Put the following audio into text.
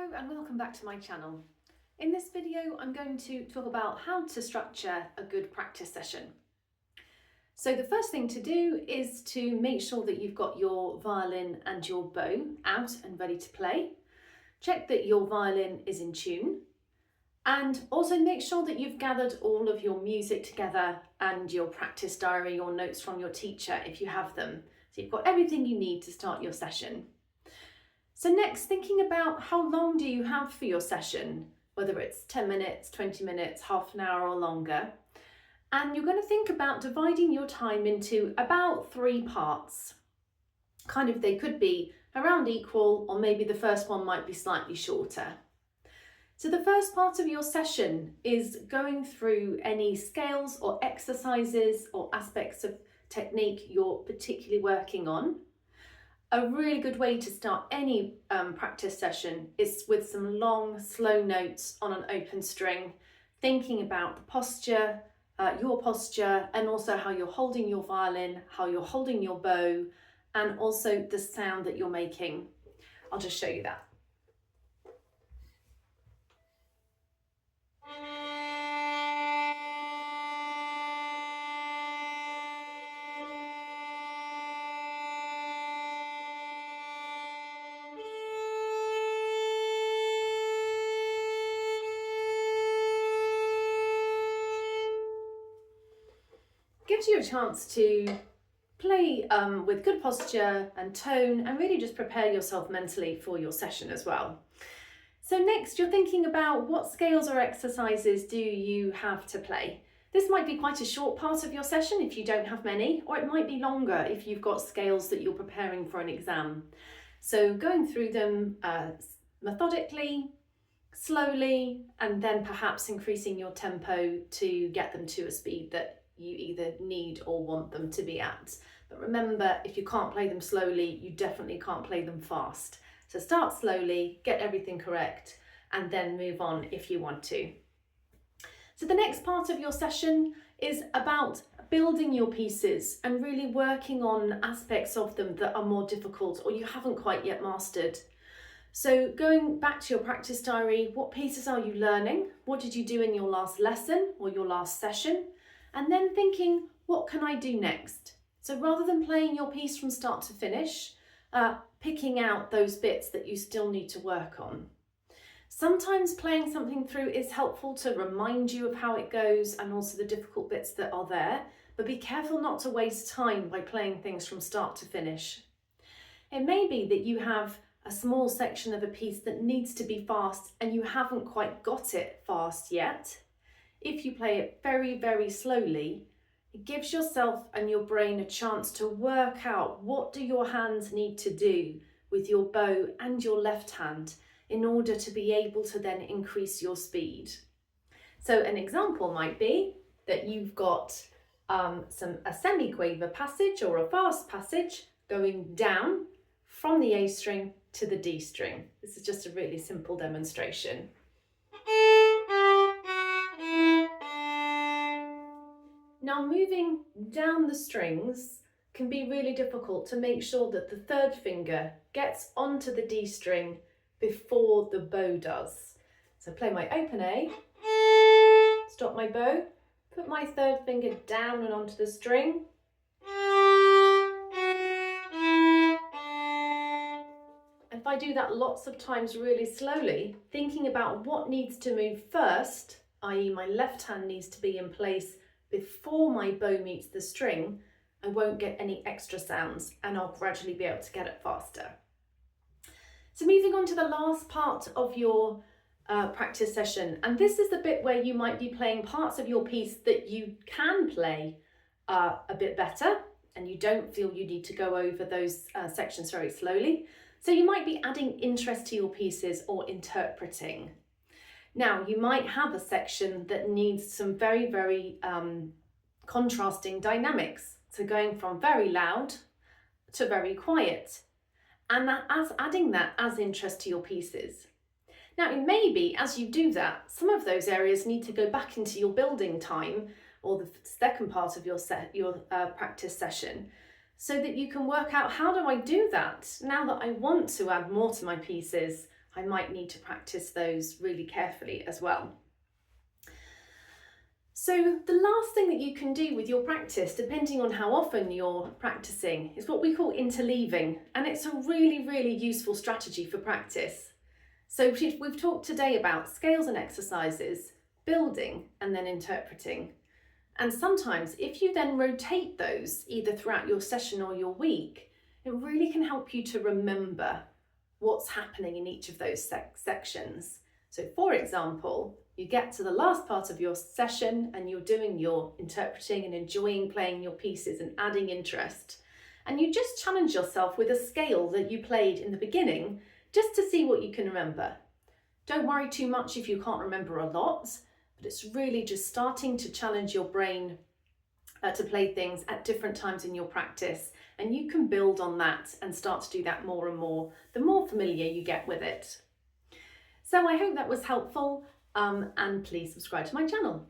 Hello and welcome back to my channel. In this video I'm going to talk about how to structure a good practice session. So the first thing to do is to make sure that you've got your violin and your bow out and ready to play. Check that your violin is in tune and also make sure that you've gathered all of your music together and your practice diary or notes from your teacher if you have them. So you've got everything you need to start your session. So next, thinking about how long do you have for your session, whether it's 10 minutes, 20 minutes, half an hour or longer. And you're going to think about dividing your time into about 3 parts. They could be around equal, or maybe the first one might be slightly shorter. So the first part of your session is going through any scales or exercises or aspects of technique you're particularly working on. A really good way to start any practice session is with some long, slow notes on an open string, thinking about the posture, your posture, and also how you're holding your violin, how you're holding your bow, and also the sound that you're making. I'll just show you that. Gives you a chance to play with good posture and tone and really just prepare yourself mentally for your session as well. So next you're thinking about what scales or exercises do you have to play. This might be quite a short part of your session if you don't have many, or it might be longer if you've got scales that you're preparing for an exam. So going through them methodically, slowly, and then perhaps increasing your tempo to get them to a speed that you either need or want them to be at. But remember, if you can't play them slowly, you definitely can't play them fast. So start slowly, get everything correct, and then move on if you want to. So the next part of your session is about building your pieces and really working on aspects of them that are more difficult or you haven't quite yet mastered. So going back to your practice diary, what pieces are you learning? What did you do in your last lesson or your last session? And then thinking, what can I do next? So rather than playing your piece from start to finish, picking out those bits that you still need to work on. Sometimes playing something through is helpful to remind you of how it goes and also the difficult bits that are there, but be careful not to waste time by playing things from start to finish. It may be that you have a small section of a piece that needs to be fast and you haven't quite got it fast yet. If you play it very, very slowly, it gives yourself and your brain a chance to work out what do your hands need to do with your bow and your left hand in order to be able to then increase your speed. So an example might be that you've got a semi-quaver passage or a fast passage going down from the A string to the D string. This is just a really simple demonstration. Now moving down the strings can be really difficult to make sure that the third finger gets onto the D string before the bow does. So play my open A, stop my bow, put my third finger down and onto the string. If I do that lots of times really slowly, thinking about what needs to move first, i.e. my left hand needs to be in place before my bow meets the string, I won't get any extra sounds and I'll gradually be able to get it faster. So moving on to the last part of your practice session, and this is the bit where you might be playing parts of your piece that you can play a bit better and you don't feel you need to go over those sections very slowly. So you might be adding interest to your pieces or interpreting. Now, you might have a section that needs some very, very contrasting dynamics. So going from very loud to very quiet, and adding that as interest to your pieces. Now, it may be, as you do that, some of those areas need to go back into your building time or the second part of your practice session, so that you can work out, how do I do that now that I want to add more to my pieces? I might need to practice those really carefully as well. So the last thing that you can do with your practice, depending on how often you're practicing, is what we call interleaving. And it's a really, really useful strategy for practice. So we've talked today about scales and exercises, building, and then interpreting. And sometimes if you then rotate those either throughout your session or your week, it really can help you to remember what's happening in each of those sections. So for example, you get to the last part of your session and you're doing your interpreting and enjoying playing your pieces and adding interest. And you just challenge yourself with a scale that you played in the beginning, just to see what you can remember. Don't worry too much if you can't remember a lot, but it's really just starting to challenge your brain to play things at different times in your practice. And you can build on that and start to do that more and more, the more familiar you get with it. So I hope that was helpful, and please subscribe to my channel.